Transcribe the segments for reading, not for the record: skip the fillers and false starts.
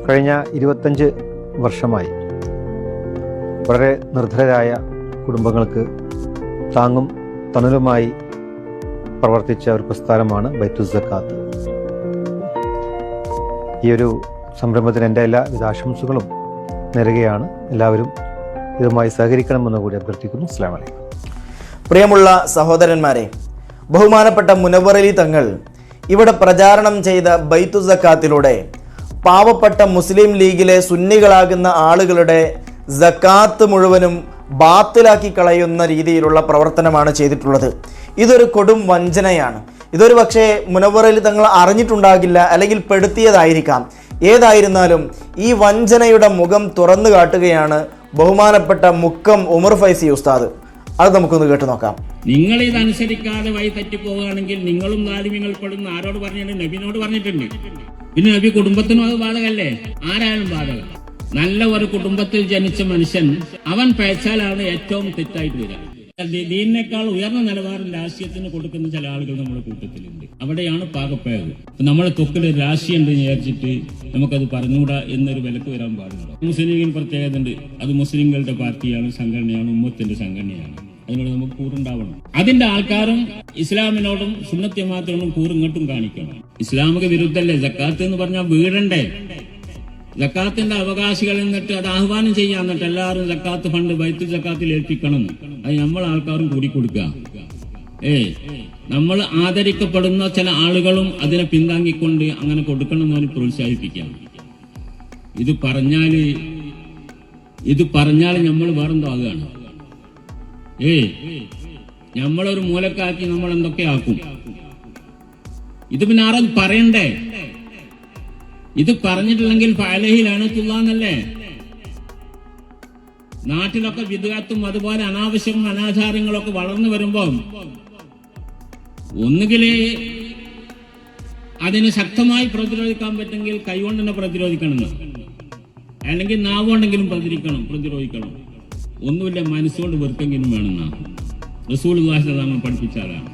കഴിഞ്ഞ 25 വർഷമായി വളരെ നിർധനരായ കുടുംബങ്ങൾക്ക് താങ്ങും തണലുമായി പ്രവർത്തിച്ച ഒരു പ്രസ്ഥാനമാണ് ബൈത്തുൽ സക്കാത്ത്. ഈ ഒരു സംരംഭത്തിന് എൻ്റെ എല്ലാവിധ ആശംസകളും നേരുകയാണ്. എല്ലാവരും ഇതുമായി സഹകരിക്കണമെന്ന് കൂടി അഭ്യർത്ഥിക്കുന്നു. അസ്സലാമു അലൈക്കും. പ്രിയമുള്ള സഹോദരന്മാരെ, ബഹുമാനപ്പെട്ട മുനവ്വർ അലി തങ്ങൾ ഇവിടെ പ്രചാരണം ചെയ്ത ബൈത്തുൽ സക്കാത്തിലൂടെ പാവപ്പെട്ട മുസ്ലിം ലീഗിലെ സുന്നികളാകുന്ന ആളുകളുടെ സക്കാത്ത് മുഴുവനും ബാത്തിലാക്കി കളയുന്ന രീതിയിലുള്ള പ്രവർത്തനമാണ് ചെയ്തിട്ടുള്ളത്. ഇതൊരു കൊടും വഞ്ചനയാണ്. ഇതൊരു പക്ഷേ മുനവ്വർ അലി തങ്ങൾ അറിഞ്ഞിട്ടുണ്ടാകില്ല, അല്ലെങ്കിൽ പെടുത്തിയതായിരിക്കാം. ഏതായിരുന്നാലും ഈ വഞ്ചനയുടെ മുഖം തുറന്നു കാട്ടുകയാണ് ബഹുമാനപ്പെട്ട മുക്കം ഉമർ ഫൈസി ഉസ്താദ്. അത് നമുക്കൊന്ന് കേട്ടു നോക്കാം. നിങ്ങൾ ഇതനുസരിക്കാതെ വഴി തെറ്റിപ്പോവുകയാണെങ്കിൽ നിങ്ങളും നാലിമ്യങ്ങൾ പെടുന്ന ആരോട് പറഞ്ഞിട്ടുണ്ട്? നബിനോട് പറഞ്ഞിട്ടുണ്ട്. പിന്നെ നബി കുടുംബത്തിനും അത് ബാധകല്ലേ? ആരായാലും ബാധകം. നല്ല ഒരു കുടുംബത്തിൽ ജനിച്ച മനുഷ്യൻ അവൻ പഴച്ചാലാണ് ഏറ്റവും തെറ്റായിട്ട് വരിക. ദീനിനേക്കാൾ ഉയർന്ന നിലവാരം രാഷ്ട്രീയത്തിന് കൊടുക്കുന്ന ചില ആളുകൾ നമ്മുടെ കൂട്ടത്തിലുണ്ട്. അവിടെയാണ് പാകപ്പയത്. നമ്മുടെ തൊക്കില് രാഷ്ട്രീയം ഉണ്ടെന്ന് വിചാരിച്ചിട്ട് നമുക്കത് പറഞ്ഞുകൂടാ എന്നൊരു വിലക്ക് വരാൻ പാടില്ല. മുസ്ലിം ലീഗിന് പ്രത്യേകത ഉണ്ട്. അത് മുസ്ലിങ്ങളുടെ പാർട്ടിയാണ്, സംഘടനയാണ്, ഉമ്മത്തിന്റെ സംഘടനയാണ്. അതിനോട് നമുക്ക് കൂറുണ്ടാവണം. അതിന്റെ ആൾക്കാരും ഇസ്ലാമിനോടും സുന്നത്ത് ജമാഅത്തിനോടും കൂറിങ്ങോട്ടും കാണിക്കണം. ഇസ്ലാമിക വിരുദ്ധല്ലേ സക്കാത്ത് എന്ന് പറഞ്ഞാൽ വീടണ്ടേ? സക്കാത്തിന്റെ അവകാശികൾ എന്നിട്ട് അത് ആഹ്വാനം ചെയ്യാൻ, എന്നിട്ട് എല്ലാവരും സക്കാത്ത് ഫണ്ട് ബൈത്തുൽ സക്കാത്തിൽ ഏൽപ്പിക്കണം. അത് നമ്മൾ ആൾക്കാരും കൂടിക്കൊടുക്കുക. നമ്മൾ ആദരിക്കപ്പെടുന്ന ചില ആളുകളും അതിനെ പിന്താങ്ങിക്കൊണ്ട് അങ്ങനെ കൊടുക്കണം എന്ന് പ്രോത്സാഹിപ്പിക്കാം. ഇത് പറഞ്ഞാല് നമ്മൾ വേറെന്തോ ആകുകയാണ്. നമ്മളൊരു മൂലക്കാക്കി നമ്മൾ എന്തൊക്കെ ആക്കും. ഇത് പിന്നെ ആരും പറയണ്ടേ? ഇത് പറഞ്ഞിട്ടില്ലെങ്കിൽ ഫഅലഹിലാണ് തുള്ളാന്നല്ലേ? നാട്ടിലൊക്കെ വിദ്യാത്തും അതുപോലെ അനാവശ്യവും അനാചാരങ്ങളൊക്കെ വളർന്നു വരുമ്പോ ഒന്നുകില് അതിന് ശക്തമായി പ്രതിരോധിക്കാൻ പറ്റുമെങ്കിൽ കൈകൊണ്ട് തന്നെ പ്രതിരോധിക്കണം, അല്ലെങ്കിൽ നാവുകൊണ്ടെങ്കിലും പ്രതിരോധിക്കണം. ഒന്നുമില്ല, മനസ്സുകൊണ്ട് വെറുക്കെങ്കിലും വേണമെന്നാ റസൂലുള്ളാഹി സ്വല്ലല്ലാഹു അലൈഹി വസല്ലം പഠിപ്പിച്ചാലാണ്.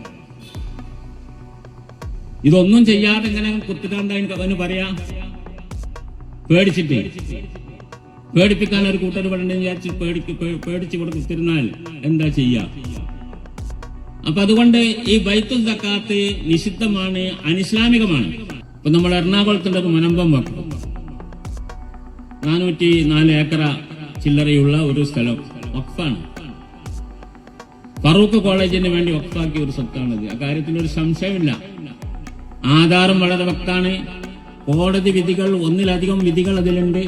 ഇതൊന്നും ചെയ്യാതെ ഇങ്ങനെ കുത്തിക്കാണ്ടായി അവന് പറയാ, പേടിപ്പിക്കാൻ ഒരു കൂട്ടർ പണ്ടെന്ന് വിചാരിച്ച് പേടിച്ച് ഇവിടെ കുത്തിരുന്നാൽ എന്താ ചെയ്യാ? അപ്പൊ അതുകൊണ്ട് ഈ ബൈത്തുൽ സക്കാത്ത് നിഷിദ്ധമാണ്, അനിസ്ലാമികമാണ്. ഇപ്പൊ നമ്മൾ എറണാകുളത്തിന്റെ ഒരു മുനമ്പം വെക്കും, 404 ഏക്കർ ചില്ലറയുള്ള ഒരു സ്ഥലം വഖഫാണ്. ഫറൂഖ് കോളേജിന് വേണ്ടി വഖഫാക്കിയ ഒരു സ്വത്താണത്. ആ കാര്യത്തിൽ ഒരു സംശയമില്ല. ആധാരം വളരെ വ്യക്തമാണ്. കോടതി വിധികൾ, ഒന്നിലധികം വിധികൾ അതിലുണ്ട്.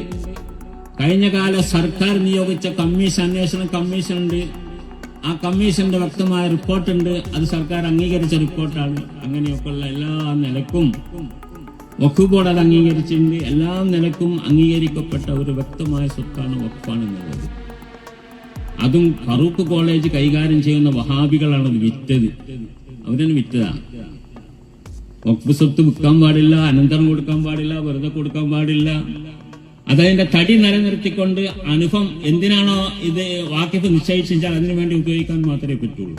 കഴിഞ്ഞ കാല സർക്കാർ നിയോഗിച്ച അന്വേഷണ കമ്മീഷൻ ഉണ്ട്. ആ കമ്മീഷന്റെ വ്യക്തമായ റിപ്പോർട്ടുണ്ട്. അത് സർക്കാർ അംഗീകരിച്ച റിപ്പോർട്ടാണ്. അങ്ങനെയൊക്കെയുള്ള എല്ലാ നിലക്കും വഖഫ് ബോർഡ് അത് അംഗീകരിച്ചിട്ടുണ്ട്. എല്ലാ നിലക്കും അംഗീകരിക്കപ്പെട്ട ഒരു വ്യക്തമായ സ്വത്താണ് വഖഫാണ് എന്നുള്ളത്. അതും ഫറൂഖ് കോളേജ് കൈകാര്യം ചെയ്യുന്ന വഹാബികളാണ് അത് വിറ്റത്. അവരാണ് വിറ്റതാണ്. വഖഫ് സ്വത്ത് വിൽക്കാൻ പാടില്ല, അനന്തരം കൊടുക്കാൻ പാടില്ല, വെറുതെ കൊടുക്കാൻ പാടില്ല. അതതിന്റെ തടി നിലനിർത്തിക്കൊണ്ട് എന്തിനാണോ ഇത് വാക്കിഫ് നിശ്ചയിച്ചാൽ അതിനു വേണ്ടി ഉപയോഗിക്കാൻ മാത്രമേ പറ്റുള്ളൂ.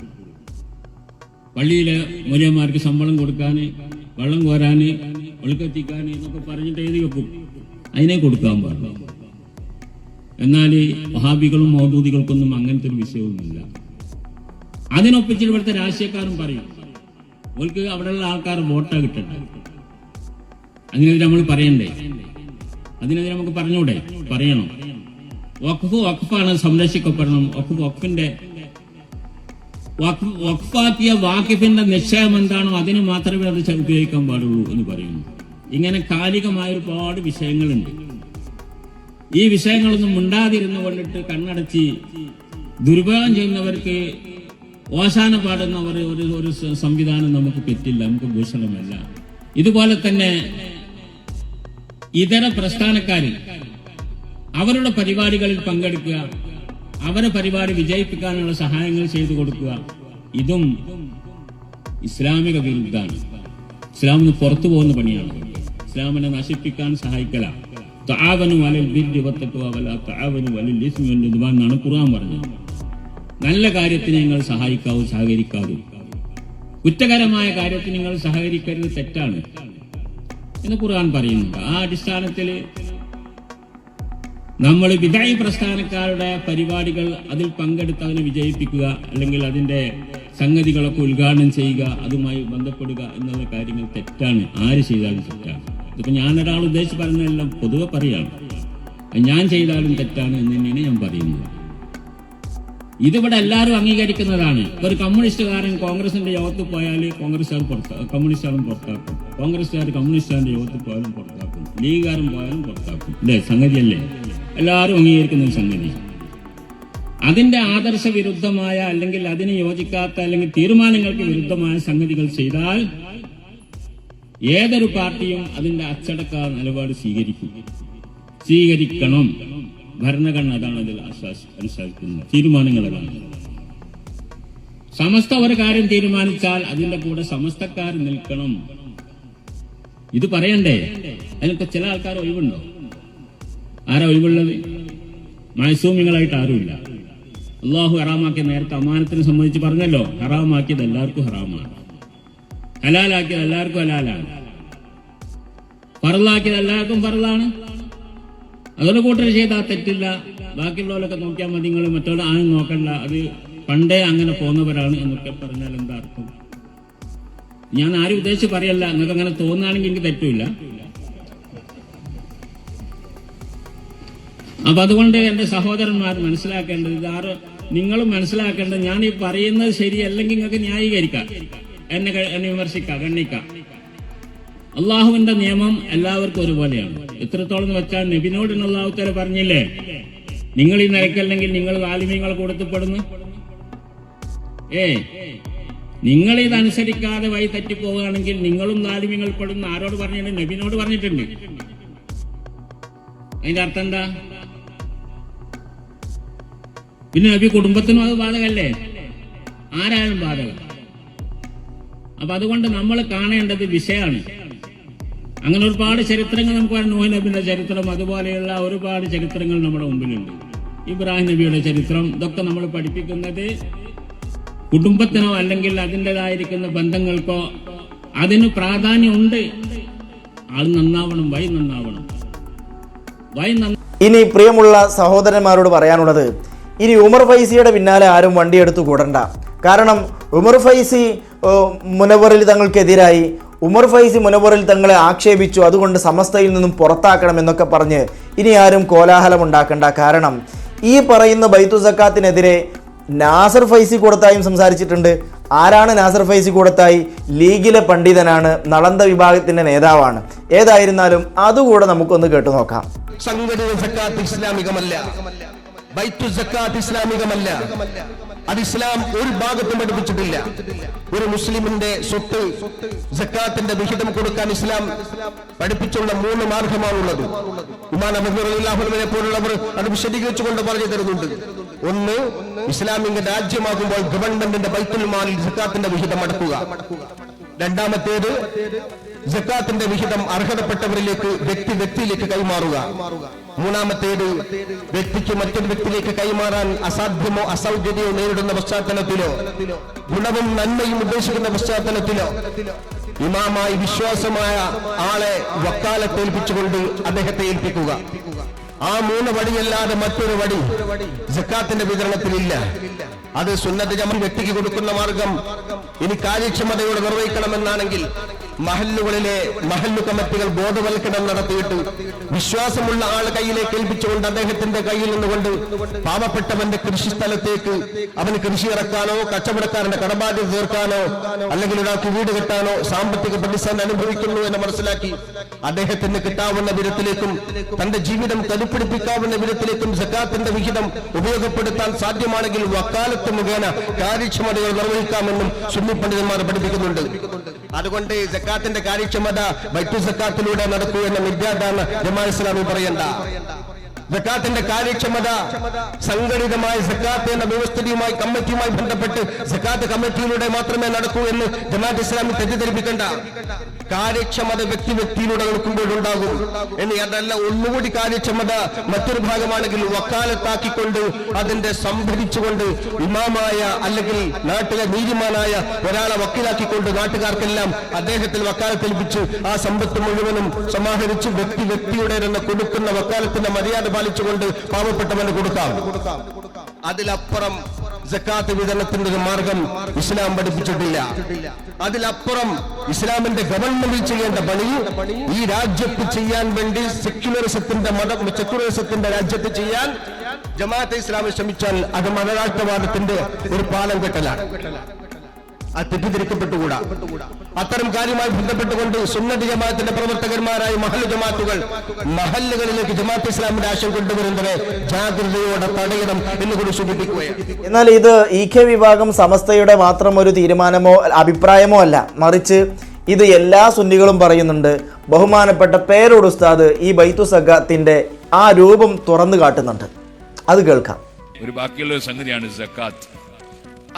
പള്ളിയിലെ മൂല്യന്മാർക്ക് ശമ്പളം കൊടുക്കാന്, വെള്ളം കോരാന്, വെളുക്കെത്തിക്കാന് എന്നൊക്കെ പറഞ്ഞിട്ട് എഴുതി വെക്കും. അതിനെ കൊടുക്കാൻ പാടില്ല. എന്നാൽ വഹാബികളും മൗദൂദികൾക്കൊന്നും അങ്ങനത്തെ ഒരു വിഷയമൊന്നുമില്ല. അതിനൊപ്പിച്ചിട്ട് ഇവിടുത്തെ രാഷ്ട്രീയക്കാരും പറയും അവർക്ക് അവിടെയുള്ള ആൾക്കാർ വോട്ടാ കിട്ടണ്ട. അതിനെതിരെ നമ്മൾ പറയണ്ടേ? അതിനെതിരെ നമുക്ക് പറഞ്ഞൂടെ? പറയണം. വഖഫാണ്, സംരക്ഷിക്കപ്പെടണം. വഖഫാക്കിയ വാക്കിഫിന്റെ നിശ്ചയം എന്താണോ അതിന് മാത്രമേ അത് ഉപയോഗിക്കാൻ പാടുള്ളൂ എന്ന് പറയുന്നു. ഇങ്ങനെ കാലികമായ ഒരുപാട് വിഷയങ്ങളുണ്ട്. ഈ വിഷയങ്ങളൊന്നും മിണ്ടാതിരുന്നു കൊണ്ടിട്ട് കണ്ണടച്ച് ദുരുപയോഗം ചെയ്യുന്നവർക്ക് ഓശാന പാടുന്നവർ ഒരു സംവിധാനം നമുക്ക് പറ്റില്ല, നമുക്ക് ഭൂഷണമല്ല. ഇതുപോലെ തന്നെ ഇതര പ്രസ്ഥാനക്കാരിൽ അവരുടെ പരിപാടികളിൽ പങ്കെടുക്കുക, അവരെ പരിപാടി വിജയിപ്പിക്കാനുള്ള സഹായങ്ങൾ ചെയ്തു കൊടുക്കുക, ഇതും ഇസ്ലാമിക വിരുദ്ധാണ്. ഇസ്ലാമിന് പുറത്തു പോകുന്ന പണിയാണ്. ഇസ്ലാമിനെ നശിപ്പിക്കാൻ സഹായിക്കല. തആവനു അലൽ ബിർരി വത്തഖ്വ വലാ തആവനു അലൽ ഇസ്മി വൽ ഉദ്വാൻ എന്നാണ് ഖുർആൻ പറഞ്ഞത്. നല്ല കാര്യത്തിന് നിങ്ങൾ സഹായിക്കാവൂ, സഹകരിക്കാവൂ. കുറ്റകരമായ കാര്യത്തിന് നിങ്ങൾ സഹകരിക്കരുത്, തെറ്റാണ് എന്ന് ഖുർആൻ പറയുന്നുണ്ട്. ആ അടിസ്ഥാനത്തിൽ നമ്മൾ വിദായി പ്രസ്ഥാനക്കാരുടെ പരിപാടികൾ അതിൽ പങ്കെടുത്ത് അതിനെ വിജയിപ്പിക്കുക, അല്ലെങ്കിൽ അതിന്റെ സംഗതികളൊക്കെ ഉദ്ഘാടനം ചെയ്യുക, അതുമായി ബന്ധപ്പെടുക എന്നുള്ള കാര്യങ്ങൾ തെറ്റാണ്. ആര് ചെയ്താലും തെറ്റാണ്. ഇതിപ്പോ ഞാനൊരാൾ ഉദ്ദേശിച്ച് പറഞ്ഞതെല്ലാം പൊതുവെ പറയാണ്. ഞാൻ ചെയ്താലും തെറ്റാണ് എന്ന് തന്നെയാണ് ഞാൻ പറയുന്നത്. ഇതിവിടെ എല്ലാവരും അംഗീകരിക്കുന്നതാണ്. ഒരു കമ്മ്യൂണിസ്റ്റുകാരൻ കോൺഗ്രസിന്റെ യോഗത്തിൽ പോയാൽ കമ്മ്യൂണിസ്റ്റുകാരും പുറത്താക്കും, കോൺഗ്രസ്സുകാർ കമ്മ്യൂണിസ്റ്റുകാരന്റെ യോഗത്തിൽ പോയാലും പുറത്താക്കും, ലീഗുകാരൻ പോയാലും പുറത്താക്കും. അല്ലേ? സംഗതിയല്ലേ? എല്ലാവരും അംഗീകരിക്കുന്ന ഒരു സംഗതി. അതിന്റെ ആദർശ വിരുദ്ധമായ, അല്ലെങ്കിൽ അതിന് യോജിക്കാത്ത, അല്ലെങ്കിൽ തീരുമാനങ്ങൾക്ക് വിരുദ്ധമായ സംഗതികൾ ചെയ്താൽ ഏതൊരു പാർട്ടിയും അതിന്റെ അച്ചടക്ക നിലപാട് സ്വീകരിക്കണം. ഭരണഘടന അതാണ് അതിൽ അനുശാസിക്കുന്നത്. തീരുമാനങ്ങൾ അതാണ്. സമസ്ത ഒരു കാര്യം തീരുമാനിച്ചാൽ അതിന്റെ കൂടെ സമസ്തക്കാർ നിൽക്കണം. ഇത് പറയണ്ടേ? അതിനൊക്കെ ചില ആൾക്കാർ ഒഴിവുണ്ടോ? ആരാ ഒഴിവുള്ളത്? മഴസൂമികളായിട്ട് ആരുമില്ല. അള്ളാഹു ഹറാമാക്കിയ നേരത്തെ അമാനത്തിനെ സംബന്ധിച്ച് പറഞ്ഞല്ലോ. ഹറാമാക്കിയത് എല്ലാവർക്കും ഹറാമാണ്, ഹലാലാക്കിയത് എല്ലാവർക്കും ഹലാലാണ്, ഫർളാക്കിയത് എല്ലാവർക്കും ഫർളാണ്. അതൊരു കൂട്ടർ ചെയ്താൽ തെറ്റില്ല. ബാക്കിയുള്ളവരൊക്കെ നോക്കിയാൽ മതി, നിങ്ങൾ മറ്റൊരു ആരും നോക്കണ്ട, അത് പണ്ടേ അങ്ങനെ പോന്നവരാണ് എന്നൊക്കെ പറഞ്ഞാൽ എന്താ അർത്ഥം? ഞാൻ ആരും ഉദ്ദേശിച്ച് പറയല്ല. നിങ്ങൾക്ക് അങ്ങനെ തോന്നുകയാണെങ്കിൽ എനിക്ക് തെറ്റില്ല. അപ്പൊ അതുകൊണ്ട് എന്റെ സഹോദരന്മാർ മനസ്സിലാക്കേണ്ടത്, ഇതാറ് നിങ്ങളും മനസ്സിലാക്കേണ്ടത്, ഞാൻ ഈ പറയുന്നത് ശരിയല്ലെങ്കിൽ നിങ്ങൾക്ക് ന്യായീകരിക്കാം, എന്നെ വിമർശിക്കാം, ഗണ്ണിക്കാം. അള്ളാഹുവിന്റെ നിയമം എല്ലാവർക്കും ഒരുപോലെയാണ്. എത്രത്തോളം വെച്ചാൽ നബിനോട് അള്ളാഹു തആല പറഞ്ഞില്ലേ, നിങ്ങൾ ഈ നിരക്കല്ലെങ്കിൽ നിങ്ങൾ ആലിമീങ്ങളെ കൊടുത്തപ്പെടുന്നു. നിങ്ങൾ ഇതനുസരിക്കാതെ വഴി തെറ്റിപ്പോവുകയാണെങ്കിൽ നിങ്ങളും ആലിമീങ്ങൾ പെടുന്നു. ആരോട് പറഞ്ഞിട്ടുണ്ട്? നബിനോട് പറഞ്ഞിട്ടുണ്ട്. അതിന്റെ അർത്ഥം എന്താ? പിന്നെ നബി കുടുംബത്തിനും അത് ബാധകല്ലേ? ആരായാലും ബാധകം. അപ്പൊ അതുകൊണ്ട് നമ്മൾ കാണേണ്ടത് വിഷയമാണ്. അങ്ങനെ ഒരുപാട് ചരിത്രങ്ങൾ നമുക്ക് പറയാം. നൂഹ് നബിയുടെ ചരിത്രം, അതുപോലെയുള്ള ഒരുപാട് ചരിത്രങ്ങൾ നമ്മുടെ മുമ്പിലുണ്ട്. ഇബ്രാഹിം നബിയുടെ ചരിത്രം, ഇതൊക്കെ നമ്മൾ പഠിപ്പിക്കുന്നത് കുടുംബത്തിനോ അല്ലെങ്കിൽ അതിൻ്റെതായിരിക്കുന്ന ബന്ധങ്ങൾക്കോ അതിന് പ്രാധാന്യമുണ്ട്. ആൾ നന്നാവണം, വൈ നന്നാവണം. ഇനി പ്രിയമുള്ള സഹോദരന്മാരോട് പറയാനുള്ളത്, ഇനി ഉമർ ഫൈസിയുടെ പിന്നാലെ ആരും വണ്ടിയെടുത്ത് കൂടണ്ട. കാരണം ഉമർ ഫൈസി മുനവ്വറിൽ തങ്ങൾക്കെതിരായി, ഉമർ ഫൈസി മുനവ്വറിൽ തങ്ങളെ ആക്ഷേപിച്ചു, അതുകൊണ്ട് സമസ്തയിൽ നിന്നും പുറത്താക്കണം എന്നൊക്കെ പറഞ്ഞ് ഇനി ആരും കോലാഹലം ഉണ്ടാക്കണ്ട. കാരണം ഈ പറയുന്ന ബൈത്തു സക്കാത്തിനെതിരെ നാസർ ഫൈസി കൂടത്തായും സംസാരിച്ചിട്ടുണ്ട്. ആരാണ് നാസർ ഫൈസി കൂടത്തായി? ലീഗിലെ പണ്ഡിതനാണ്, നളന്ദ വിഭാഗത്തിന്റെ നേതാവാണ്. ഏതായിരുന്നാലും അതുകൂടെ നമുക്കൊന്ന് കേട്ടു നോക്കാം. സംഘടിത സക്കാത്ത് ഇസ്ലാമികമല്ല, ബൈത്തു സക്കാത്ത് ഇസ്ലാമികമല്ല. അത് ഇസ്ലാം ഒരു ഭാഗത്തും പഠിപ്പിച്ചിട്ടില്ല. ഒരു മുസ്ലിമിന്റെ സ്വത്ത് സക്കാത്തിന്റെ വിഹിതം കൊടുക്കാൻ ഇസ്ലാം പഠിപ്പിച്ചുള്ള 3 മാർഗമാണുള്ളത്. ഉമാൻ റളിയല്ലാഹുവിനെ പോലുള്ളവർ അത് വിശദീകരിച്ചുകൊണ്ട് പറഞ്ഞു തരുന്നുണ്ട്. ഒന്ന്, ഇസ്ലാമിക രാജ്യമാകുമ്പോൾ ഗവൺമെന്റിന്റെ ബൈത്തുൽ മാലിൽ സക്കാത്തിന്റെ വിഹിതം അടക്കുക. രണ്ടാമത്തേത്, സക്കാത്തിന്റെ വിഹിതം അർഹതപ്പെട്ടവരിലേക്ക് വ്യക്തിയിലേക്ക് കൈമാറുക. മൂന്നാമത്തേത്, വ്യക്തിക്ക് മറ്റൊരു വ്യക്തിയിലേക്ക് കൈമാറാൻ അസാധ്യമോ അസൗകര്യമോ നേരിടുന്ന പശ്ചാത്തലത്തിലോ ഗുണവും നന്മയും ഉദ്ദേശിക്കുന്ന പശ്ചാത്തലത്തിലോ ഇമാമായി വിശ്വാസമായ ആളെ വക്കാലത്ത് ഏൽപ്പിച്ചുകൊണ്ട് അദ്ദേഹത്തെ ഏൽപ്പിക്കുക. ആ 3 വഴിയല്ലാതെ മറ്റൊരു വഴി സക്കാത്തിന്റെ വിതരണത്തിലില്ല. അത് സുന്നത്ത് ജമാഅത്ത് വ്യക്തിക്ക് കൊടുക്കുന്ന മാർഗം ഇനി കാര്യക്ഷമതയോടെ നിർവഹിക്കണമെന്നാണെങ്കിൽ മഹല്ലുകളിലെ മഹല്ലു കമ്മിറ്റികൾ ബോധവൽക്കരണം നടത്തിയിട്ട് വിശ്വാസമുള്ള ആൾ കയ്യിലേക്ക് ഏൽപ്പിച്ചുകൊണ്ട് അദ്ദേഹത്തിന്റെ കയ്യിൽ നിന്നുകൊണ്ട് പാവപ്പെട്ടവന്റെ കൃഷിസ്ഥലത്തേക്ക് അവന് കൃഷി ഇറക്കാനോ കച്ചവടക്കാരന്റെ കടബാധ്യത തീർക്കാനോ അല്ലെങ്കിൽ ഒരാൾക്ക് വീട് കെട്ടാനോ സാമ്പത്തിക പ്രതിസന്ധി അനുഭവിക്കുന്നു എന്ന് മനസ്സിലാക്കി അദ്ദേഹത്തിന് കിട്ടാവുന്ന വിധത്തിലേക്കും തന്റെ ജീവിതം കരുപ്പിടിപ്പിക്കാവുന്ന വിധത്തിലേക്കും സക്കാത്തിന്റെ വിഹിതം ഉപയോഗപ്പെടുത്താൻ സാധ്യമാണെങ്കിൽ വക്കാലത്ത് മുഖേന കാര്യക്ഷമതകൾ നിർവഹിക്കാമെന്നും സുന്നി പണ്ഡിതന്മാർ പഠിപ്പിക്കുന്നുണ്ട്. അതുകൊണ്ട് സക്കാത്തിന്റെ കാര്യക്ഷമത ബൈത്തു സക്കാത്തിലൂടെ നടക്കൂ എന്ന മിഥ്യാധാരണ ജമാഅത്ത് ഇസ്ലാമി പറയണ്ട. സക്കാത്തിന്റെ കാര്യക്ഷമത സംഘടിതമായ സക്കാത്ത് എന്ന വ്യവസ്ഥയുമായി കമ്മിറ്റിയുമായി ബന്ധപ്പെട്ട് സക്കാത്ത് കമ്മിറ്റിയിലൂടെ മാത്രമേ നടക്കൂ എന്ന് ജമാഅത്ത് ഇസ്ലാമി തെറ്റിദ്ധരിപ്പിക്കണ്ട. കാര്യക്ഷമത വ്യക്തിയിലൂടെ നിൽക്കുമ്പോഴുണ്ടാകും. ഇനി അതല്ല, ഒന്നുകൂടി കാര്യക്ഷമത മറ്റൊരു ഭാഗമാണെങ്കിൽ വക്കാലത്താക്കിക്കൊണ്ട് അതിന്റെ സംഭരിച്ചുകൊണ്ട് ഇമാമായ അല്ലെങ്കിൽ നാട്ടിലെ നീതിമാനായ ഒരാളെ വക്കീലാക്കിക്കൊണ്ട് നാട്ടുകാർക്കെല്ലാം അദ്ദേഹത്തിൽ വക്കാലത്തേൽപ്പിച്ച് ആ സമ്പത്ത് മുഴുവനും സമാഹരിച്ച് വ്യക്തിയുടെ തന്നെ കൊടുക്കുന്ന വക്കാലത്തിന്റെ മര്യാദ പാലിച്ചുകൊണ്ട് പാവപ്പെട്ടവന് കൊടുക്കാം. അതിലപ്പുറം സക്കാത്ത് വിതരണത്തിന്റെ ഒരു മാർഗം ഇസ്ലാം പഠിപ്പിച്ചിട്ടില്ല. അതിലപ്പുറം ഇസ്ലാമിന്റെ ഗവൺമെന്റിൽ ചെയ്യേണ്ട പണി ഈ രാജ്യത്ത് ചെയ്യാൻ വേണ്ടി സെക്യുലറിസത്തിന്റെ രാജ്യത്ത് ചെയ്യാൻ ജമാഅത്തെ ഇസ്ലാമി ശ്രമിച്ചാൽ അത് മതരാഷ്ട്രവാദത്തിന്റെ ഒരു പാലം കെട്ടലാണ്. അത് തെറ്റിദ്ധരിക്കപ്പെട്ടുകൂടാ. അത്തരം കാര്യമായി ബന്ധപ്പെട്ടുകൊണ്ട് സുന്നത്ത് ജമാഅത്തിന്റെ പ്രവർത്തകന്മാരായ മഹല്ല് ജമാഅത്തുകൾ മഹല്ലുകളിലേക്ക് ജമാഅത്തെ ഇസ്ലാമിന്റെ ആശയം കൊണ്ടുവരുന്നത് ജാഗ്രതയോടെ തടയണം എന്നുകൂടി സൂചിപ്പിക്കുകയാണ്. എന്നാൽ ഇത് EK വിഭാഗം സമസ്തയുടെ മാത്രം ഒരു തീരുമാനമോ അഭിപ്രായമോ അല്ല, മറിച്ച് ഇത് എല്ലാ സുന്നികളും പറയുന്നുണ്ട്. ബഹുമാനപ്പെട്ട പേരോട് ഉസ്താദ് ഈ ബൈത്തു സക്കാത്തിന്റെ ആ രൂപം തുറന്നു കാട്ടുന്നുണ്ട്. അത് കേൾക്കാം. ഒരു ബാക്കിയുള്ള ഒരു സംഗതിയാണ് സക്കാത്ത്.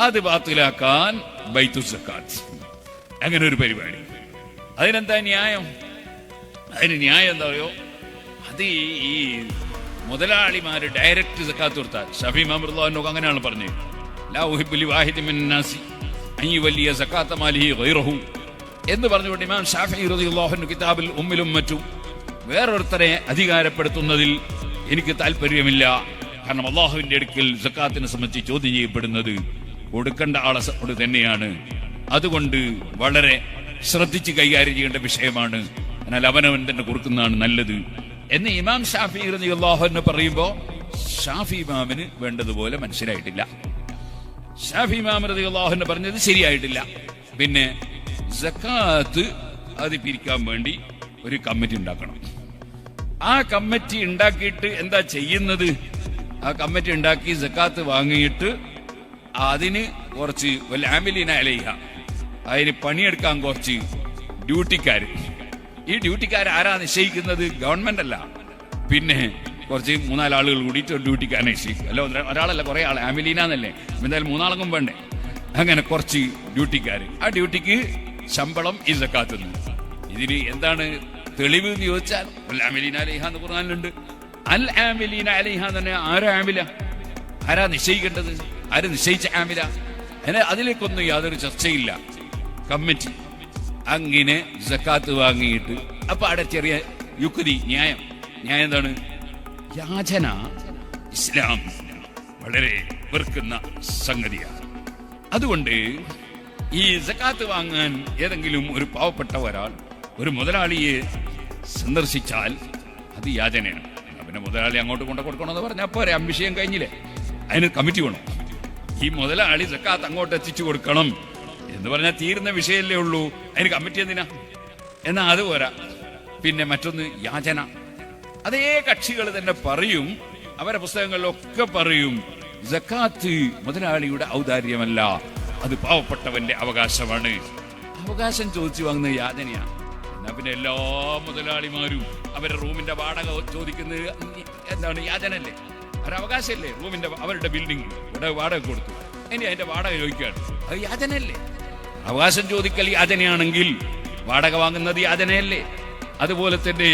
അത് ബാത്തിലാക്കാൻ ബൈത്തു സക്കാത്ത്, അങ്ങനെ ഒരു പരിപാടി. അതിനെന്താ ന്യായം? അതിന് ന്യായം എന്താ പറയോ? അത് ഈ മുതലാളിമാര് ഡയറക്റ്റ് സക്കാത്ത് കൊടുത്താൽ ഷഫീ മഹ്മൂദ് അങ്ങനെയാണ് പറഞ്ഞത്. ലാ ഉഹിബ്ബു ലിവാഹിദിൻ മിൻ നാസി അൻ യുവല്ലിയ സക്കാത്ത മാലിഹി ഗൈറഹു എന്ന് പറഞ്ഞുകൊണ്ട് ഇമാം ഷാഫിഈ റളിയല്ലാഹു അൻഹു കിതാബിൽ ഉമ്മിലും മറ്റും വേറൊരുത്തരെ അധികാരപ്പെടുത്തുന്നതിൽ എനിക്ക് താല്പര്യമില്ല. കാരണം അള്ളാഹുവിന്റെ അടുക്കൽ സക്കാത്തിനെ സംബന്ധിച്ച് ചോദ്യം ചെയ്യപ്പെടുന്നത് കൊടുക്കേണ്ട ആളോട് തന്നെയാണ്. അതുകൊണ്ട് വളരെ ശ്രദ്ധിച്ച് കൈകാര്യം ചെയ്യേണ്ട വിഷയമാണ്. എന്നാൽ അവനവൻ തന്നെ കൊടുക്കുന്നതാണ് നല്ലത് എന്ന് ഇമാം ഷാഫിഈ റളിയല്ലാഹു അൻഹു പറയുമ്പോൾ ഷാഫി ഇമാമിന് വേണ്ടതുപോലെ മനസ്സിലായിട്ടില്ല. ഷാഫി ഇമാം റളിയല്ലാഹു അൻഹു പറഞ്ഞത് ശരിയായിട്ടില്ല. പിന്നെ സക്കാത്ത് അത് പിരിക്കാൻ വേണ്ടി ഒരു കമ്മിറ്റി ഉണ്ടാക്കണം. ആ കമ്മിറ്റി ഉണ്ടാക്കിയിട്ട് എന്താ ചെയ്യുന്നത്? ആ കമ്മിറ്റി ഉണ്ടാക്കി സക്കാത്ത് വാങ്ങിയിട്ട് അതിന് കുറച്ച് ആമിലീന അലൈഹ, അതിന് പണിയെടുക്കാൻ കുറച്ച് ഡ്യൂട്ടിക്കാർ. ഈ ഡ്യൂട്ടിക്കാർ ആരാ നിശ്ചയിക്കുന്നത്? ഗവൺമെന്റ് അല്ല, പിന്നെ കുറച്ച് 3-4 ആളുകൾ കൂടിയിട്ട് ഒരു ഡ്യൂട്ടിക്കാരനെ നിശ്ചയിക്കും. അല്ല ഒരാളല്ല, കുറെ ആൾ. ആമിലീന എന്നല്ലേ, എന്തായാലും 3 ആളെങ്കിലും വേണ്ടേ? അങ്ങനെ കുറച്ച് ഡ്യൂട്ടിക്കാർ. ആ ഡ്യൂട്ടിക്ക് ശമ്പളം ഈ സക്കാത്ത്. ഇതിന് എന്താണ് തെളിവ് എന്ന് ചോദിച്ചാൽ ആമിലീന അലൈഹ എന്ന് ഖുർആനിലുണ്ട്. അൽ ആമിലീന അലൈഹ തന്നെ ആരാ ആമില? ആരാ നിശ്ചയിക്കേണ്ടത്? ആര് നിശ്ചയിച്ച ആമില? അതിലേക്കൊന്നും യാതൊരു ചർച്ചയില്ല. കമ്മിറ്റി അങ്ങനെ സക്കാത്ത് വാങ്ങിയിട്ട് അപ്പൊ അവിടെ ചെറിയ യുക്തി, ന്യായം എന്താണ്? യാചന ഇസ്ലാം വളരെ വെറുക്കുന്ന സംഗതിയാണ്. അതുകൊണ്ട് ഈ സക്കാത്ത് വാങ്ങാൻ ഏതെങ്കിലും ഒരു പാവപ്പെട്ട ഒരാൾ ഒരു മുതലാളിയെ സന്ദർശിച്ചാൽ അത് യാചനയാണ്. പിന്നെ മുതലാളി അങ്ങോട്ട് കൊണ്ടു കൊടുക്കണമെന്ന് പറഞ്ഞാൽ പോരെ, വിഷയം കഴിഞ്ഞില്ലേ? അതിന് കമ്മിറ്റി വേണം. ഈ മുതലാളി സക്കാത്ത് അങ്ങോട്ട് എത്തിച്ചു കൊടുക്കണം എന്ന് പറഞ്ഞാൽ തീരുന്ന വിഷയമല്ലേ ഉള്ളൂ. അതിന് കമ്മിറ്റി എന്തിനാ? എന്നാ അത് പോരാ. പിന്നെ മറ്റൊന്ന് യാചന. അതേ കക്ഷികൾ തന്നെ പറയും, അവരുടെ പുസ്തകങ്ങളിലൊക്കെ പറയും, സക്കാത്ത് മുതലാളിയുടെ ഔദാര്യമല്ല, അത് പാവപ്പെട്ടവന്റെ അവകാശമാണ്. അവകാശം ചോദിച്ചു വാങ്ങുന്ന യാചനയാണ്. എന്നാ പിന്നെ എല്ലാ മുതലാളിമാരും അവരുടെ റൂമിന്റെ വാടക ചോദിക്കുന്നത് എന്താണ്? യാചനല്ലേ? അവകാശമല്ലേ? റൂമിന്റെ അവരുടെ ബിൽഡിംഗ് ഇവിടെ വാടക കൊടുത്തു, ഇനി അതിന്റെ വാടക ചോദിക്കുകയാണ്. അത് യാചനയല്ലേ? അവകാശം ചോദിക്കൽ യാചനയാണെങ്കിൽ വാടക വാങ്ങുന്നത് യാചനയല്ലേ? അതുപോലെ തന്നെ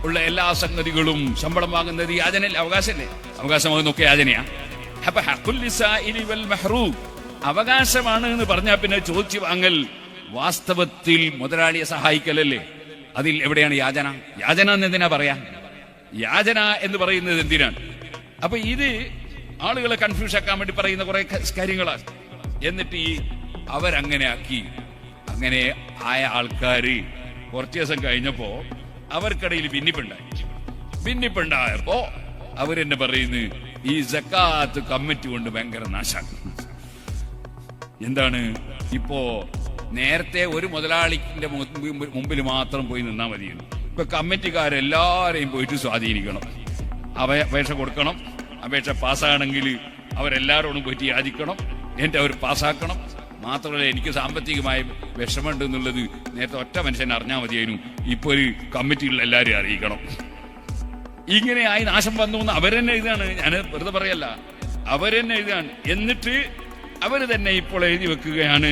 ഉള്ള എല്ലാ സംഗതികളും ശമ്പളം വാങ്ങുന്നത് യാചനയല്ലേ? അവകാശമല്ലേ? അവകാശമാകുന്നൊക്കെ യാചനയാ. അപ്പൊ ഹഖുൽ ലിസാഇലി വൽ മഹ്റൂം അവകാശമാണ് എന്ന് പറഞ്ഞാൽ പിന്നെ ചോദിച്ചു വാങ്ങൽ വാസ്തവത്തിൽ മുതലാളിയെ സഹായിക്കലല്ലേ? അതിൽ എവിടെയാണ് യാചന? യാചന എന്ന് എന്തിനാ പറയാ? യാചന എന്ന് പറയുന്നത് എന്തിനാണ്? അപ്പൊ ഇത് ആളുകളെ കൺഫ്യൂഷൻ ആക്കാൻ വേണ്ടി പറയുന്ന കുറെ കാര്യങ്ങളാണ്. എന്നിട്ട് ഈ അവരങ്ങനെ ആക്കി. അങ്ങനെ ആയ ആൾക്കാര് കുറച്ചു ദിവസം കഴിഞ്ഞപ്പോ അവർക്കിടയിൽ ഭിന്നിപ്പുണ്ടായപ്പോ അവരെന്നെ പറയുന്നു, ഈ സക്കാത്ത് കമ്മിറ്റി കൊണ്ട് ഭയങ്കര നാശാണ്. എന്താണ്? ഇപ്പോ നേരത്തെ ഒരു മുതലാളിന്റെ മുമ്പിൽ മാത്രം പോയി നിന്നാ മതിയെന്ന്. ഇപ്പൊ കമ്മിറ്റിക്കാരെല്ലാരെയും പോയിട്ട് സ്വാധീനിക്കണം, അപേക്ഷ കൊടുക്കണം. അപേക്ഷ പാസ്സാകണമെങ്കിൽ അവരെല്ലാവരോടും പോയിട്ട് യാചിക്കണം, എന്നിട്ട് അവർ പാസ്സാക്കണം. മാത്രമല്ല, എനിക്ക് സാമ്പത്തികമായ വിഷമമുണ്ട് എന്നുള്ളത് നേരത്തെ ഒറ്റ മനുഷ്യൻ അറിഞ്ഞാൽ മതിയായിരുന്നു. ഇപ്പൊ ഒരു കമ്മിറ്റികളിൽ എല്ലാവരെയും അറിയിക്കണം. ഇങ്ങനെയായി നാശം വന്നു എന്ന് അവരെന്നെ എഴുതാണ്. ഞാൻ വെറുതെ പറയല്ല, അവരെന്നെ എഴുതാണ്. എന്നിട്ട് അവര് തന്നെ ഇപ്പോൾ എഴുതി വെക്കുകയാണ്,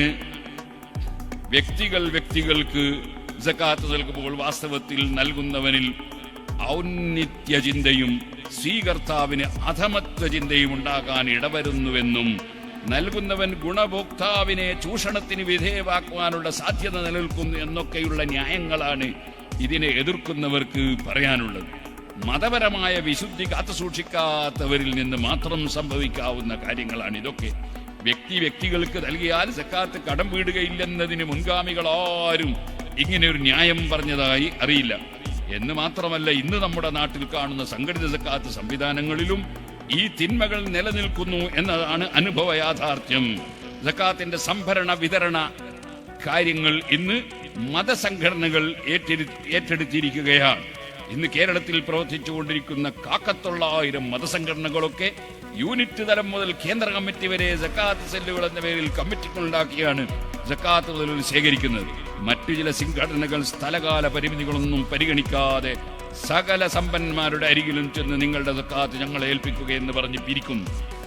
വ്യക്തികൾക്ക് സക്കാത്ത് നൽകുമ്പോൾ വാസ്തവത്തിൽ നൽകുന്നവനിൽ ഔന്നിത്യ ചിന്തയും സ്വീകർത്താവിന് അധമത്വ ചിന്തയും ഉണ്ടാകാൻ ഇടവരുന്നുവെന്നും നൽകുന്നവൻ ഗുണഭോക്താവിനെ ചൂഷണത്തിന് വിധേയമാക്കുവാനുള്ള സാധ്യത നിലനിൽക്കുന്നു എന്നൊക്കെയുള്ള ന്യായങ്ങളാണ് ഇതിനെ എതിർക്കുന്നവർക്ക് പറയാനുള്ളത്. മതപരമായ വിശുദ്ധി കാത്തുസൂക്ഷിക്കാത്തവരിൽ നിന്ന് മാത്രം സംഭവിക്കാവുന്ന കാര്യങ്ങളാണ് ഇതൊക്കെ. വ്യക്തികൾക്ക് നൽകിയാൽ സക്കാത്ത് കടം വീടുകയില്ലെന്നതിന് മുൻഗാമികൾ ആരും ഇങ്ങനെ ഒരു ന്യായം പറഞ്ഞതായി അറിയില്ല. എന്ന് മാത്രമല്ല, ഇന്ന് നമ്മുടെ നാട്ടിൽ കാണുന്ന സംഘടിത സക്കാത്ത് സംവിധാനങ്ങളിലും ഈ തിന്മകൾ നിലനിൽക്കുന്നു എന്നതാണ് അനുഭവ യാഥാർത്ഥ്യം. സക്കാത്തിന്റെ സംഭരണ വിതരണ കാര്യങ്ങൾ ഇന്ന് മതസംഘടനകൾ ഏറ്റെടുത്തിരിക്കുകയാണ്. ഇന്ന് കേരളത്തിൽ പ്രവർത്തിച്ചുകൊണ്ടിരിക്കുന്ന 1,900 മതസംഘടനകളൊക്കെ യൂണിറ്റ് തലം മുതൽ കേന്ദ്ര കമ്മിറ്റി വരെ സക്കാത്ത് സെല്ലുകൾ എന്ന പേരിൽ കമ്മിറ്റികൾ ഉണ്ടാക്കിയാണ് സക്കാത്ത് മുതലുകൾ ശേഖരിക്കുന്നത്. മറ്റു ചില സംഘടനകൾ സ്ഥലകാല പരിമിതികളൊന്നും പരിഗണിക്കാതെ സകല സമ്പന്നന്മാരുടെ അരികിലും ചെന്ന് നിങ്ങളുടെ സക്കാത്ത് ഞങ്ങളെ ഏൽപ്പിക്കുകയെന്ന് പറഞ്ഞ് പിരിക്കുന്നു.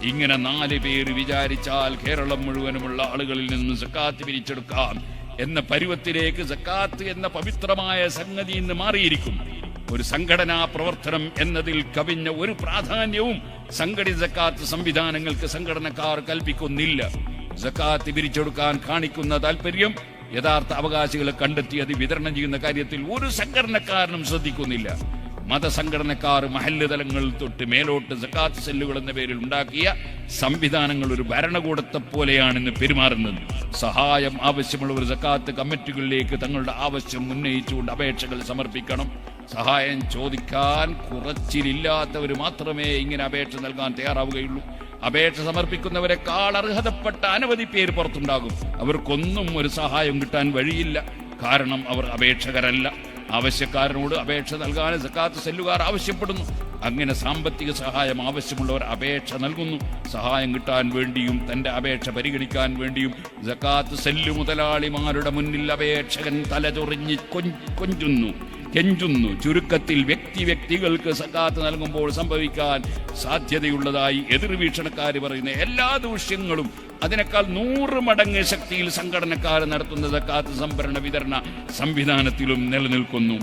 ഇങ്ങനെ 4 പേര് വിചാരിച്ചാൽ കേരളം മുഴുവനുമുള്ള ആളുകളിൽ നിന്ന് സക്കാത്ത് പിരിച്ചെടുക്കാം എന്ന പരുവത്തിലേക്ക് സക്കാത്ത് എന്ന പവിത്രമായ സംഗതി ഇന്ന് മാറിയിരിക്കും. ഒരു സംഘടനാ പ്രവർത്തനം എന്നതിൽ കവിഞ്ഞ ഒരു പ്രാധാന്യവും സംഘടിത സക്കാത്ത് സംവിധാനങ്ങൾക്ക് സംഘടനക്കാർ കൽപ്പിക്കുന്നില്ല. സക്കാത്ത് പിരിച്ചെടുക്കാൻ കാണിക്കുന്ന താല്പര്യം യഥാർത്ഥ അവകാശികളെ കണ്ടെത്തി അത് വിതരണം ചെയ്യുന്ന കാര്യത്തിൽ ഒരു സംഘടനക്കാരനും ശ്രദ്ധിക്കുന്നില്ല. മതസംഘടനക്കാർ മഹല്ല് തലങ്ങൾ തൊട്ട് മേലോട്ട് സക്കാത്ത് സെല്ലുകൾ എന്ന പേരിൽ ഉണ്ടാക്കിയ സംവിധാനങ്ങൾ ഒരു ഭരണകൂടത്തെ പോലെയാണ് ഇന്ന് പെരുമാറുന്നത്. സഹായം ആവശ്യമുള്ളവർ സക്കാത്ത് കമ്മിറ്റികളിലേക്ക് തങ്ങളുടെ ആവശ്യം ഉന്നയിച്ചുകൊണ്ട് അപേക്ഷകൾ സമർപ്പിക്കണം. സഹായം ചോദിക്കാൻ കുറച്ചിലില്ലാത്തവർ മാത്രമേ ഇങ്ങനെ അപേക്ഷ നൽകാൻ തയ്യാറാവുകയുള്ളൂ. അപേക്ഷ സമർപ്പിക്കുന്നവരെക്കാൾ അർഹതപ്പെട്ട അനവധി പേര് പുറത്തുണ്ടാകും. അവർക്കൊന്നും ഒരു സഹായം കിട്ടാൻ വഴിയില്ല. കാരണം അവർ അപേക്ഷകരല്ല. ആവശ്യക്കാരനോട് അപേക്ഷ നൽകാൻ സക്കാത്ത് സെല്ലുകാർ ആവശ്യപ്പെടുന്നു. അങ്ങനെ സാമ്പത്തിക സഹായം ആവശ്യമുള്ളവർ അപേക്ഷ നൽകുന്നു. സഹായം കിട്ടാൻ വേണ്ടിയും തന്റെ അപേക്ഷ പരിഗണിക്കാൻ വേണ്ടിയും സക്കാത്ത് സെല്ലു മുതലാളിമാരുടെ മുന്നിൽ അപേക്ഷകൻ തലചൊറിഞ്ഞ് കെഞ്ചുന്നു. ചുരുക്കത്തിൽ വ്യക്തികൾക്ക് സക്കാത്ത് നൽകുമ്പോൾ സംഭവിക്കാൻ സാധ്യതയുള്ളതായി എതിർവീക്ഷണക്കാർ പറയുന്ന എല്ലാ ദൂഷ്യങ്ങളും അതിനേക്കാൾ 100 മടങ്ങ് ശക്തിയിൽ സംഘടനക്കാർ നടത്തുന്ന സക്കാത്ത് സംഭരണ വിതരണ സംവിധാനത്തിലും നിലനിൽക്കുന്നു.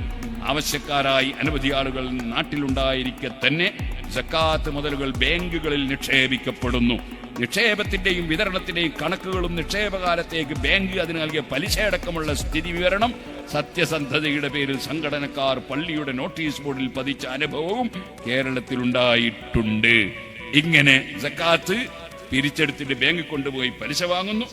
ആവശ്യക്കാരായി അനവധി ആളുകൾ നാട്ടിലുണ്ടായിരിക്കെ തന്നെ സക്കാത്ത് മുതലുകൾ ബാങ്കുകളിൽ നിക്ഷേപിക്കപ്പെടുന്നു. നിക്ഷേപത്തിന്റെയും വിതരണത്തിന്റെയും കണക്കുകളും നിക്ഷേപകാലത്തേക്ക് ബാങ്ക് അതിന് നൽകിയ പലിശയടക്കമുള്ള സ്ഥിതി വിവരണം സത്യസന്ധതയുടെ പേരിൽ സംഘടനക്കാർ പള്ളിയുടെ നോട്ടീസ് ബോർഡിൽ പതിച്ച അനുഭവവും കേരളത്തിലുണ്ടായിട്ടുണ്ട്. ഇങ്ങനെ സക്കാത്ത് പിരിച്ചെടുത്തിട്ട് ബാങ്കിൽ കൊണ്ടുപോയി പലിശ വാങ്ങുന്നു.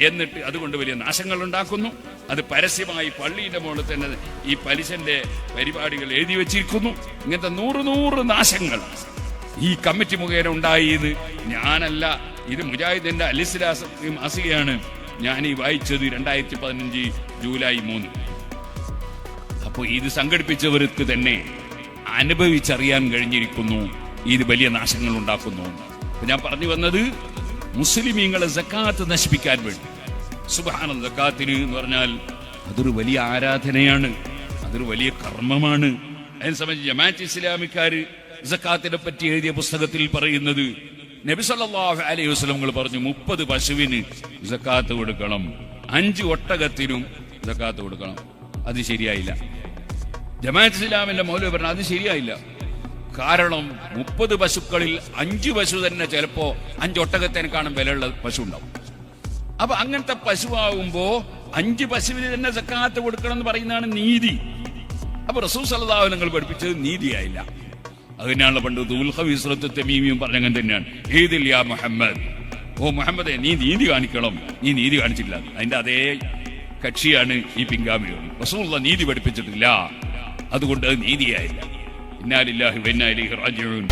എന്നിട്ട് അതുകൊണ്ട് വലിയ നാശങ്ങൾ ഉണ്ടാക്കുന്നു. അത് പരസ്യമായി പള്ളിയുടെ മുകളിൽ തന്നെ ഈ പലിശന്റെ പരിപാടികൾ എഴുതി വെച്ചിരിക്കുന്നു. ഇങ്ങനത്തെ 100 നാശങ്ങൾ ഈ കമ്മിറ്റി മുഖേന ഉണ്ടായത് ഞാനല്ല, ഇത് മുജാഹിദിന്റെ അലിസ്ലാം മാസികയാണ് ഞാൻ ഈ വായിച്ചത് 2015 ജൂലൈ 3. അപ്പോൾ ഇത് സംഘടിപ്പിച്ചവർക്ക് തന്നെ അനുഭവിച്ചറിയാൻ കഴിഞ്ഞിരിക്കുന്നു ഇത് വലിയ നാശങ്ങൾ ഉണ്ടാക്കുന്നു. ഞാൻ പറഞ്ഞു വന്നത് മുസ്ലിമീങ്ങളെ സക്കാത്ത് നശിപ്പിക്കാൻ വേണ്ടി. സുബ്ഹാനല്ലാഹ്, സക്കാത്തിന് എന്ന് പറഞ്ഞാൽ അതൊരു വലിയ ആരാധനയാണ്, അതൊരു വലിയ കർമ്മമാണ്. അതിനെ സംബന്ധിച്ച് ജമാഅത്ത് ഇസ്ലാമിക്കാര് സക്കാത്തിനെ പറ്റി എഴുതിയ പുസ്തകത്തിൽ പറയുന്നത് നബി സല്ലല്ലാഹു അലൈഹി വസല്ലം പറഞ്ഞു 30 പശുവിന് സക്കാത്ത് കൊടുക്കണം, 5 ഒട്ടകത്തിനും സക്കാത്ത് കൊടുക്കണം. അത് ശരിയായില്ല. ജമാഅത്ത് ഇസ്ലാമിന്റെ മൗലവി പറഞ്ഞു അത് ശരിയായില്ല. കാരണം 30 പശുക്കളിൽ 5 പശു തന്നെ ചിലപ്പോ 5 ഒട്ടകത്തേക്കാളും വിലയുള്ള പശു ഉണ്ടാവും. അപ്പൊ അങ്ങനത്തെ പശുവാകുമ്പോ 5 പശുവിന് തന്നെ സക്കാത്ത് കൊടുക്കണം എന്ന് പറയുന്നതാണ് നീതി. അപ്പൊ റസൂൽ സല്ലല്ലാഹു അലൈഹി വസല്ലം പഠിപ്പിച്ചത് നീതിയായില്ല. അതിനാണല്ലോ പണ്ട് ദുൽഖവീസ്റത്ത് തമീമിയും പറഞ്ഞങ്ങനെ തന്നെയാണ്. ഈദിൽ യാ മുഹമ്മദ്, ഓ മുഹമ്മദേ നീ നീതി കാണിക്കണം, നീ നീതി കാണിച്ചില്ല. അതിന്റെ അതേ കക്ഷിയാണ് ഈ പിൻഗാമികൾ. റസൂലുള്ളാഹി നീതി പഠിപ്പിച്ചിട്ടില്ല, അതുകൊണ്ട് അത് നീതിയായില്ല. ഇന്നാ ലില്ലാഹി വ ഇന്നാ ഇലൈഹി റാജിഊൻ.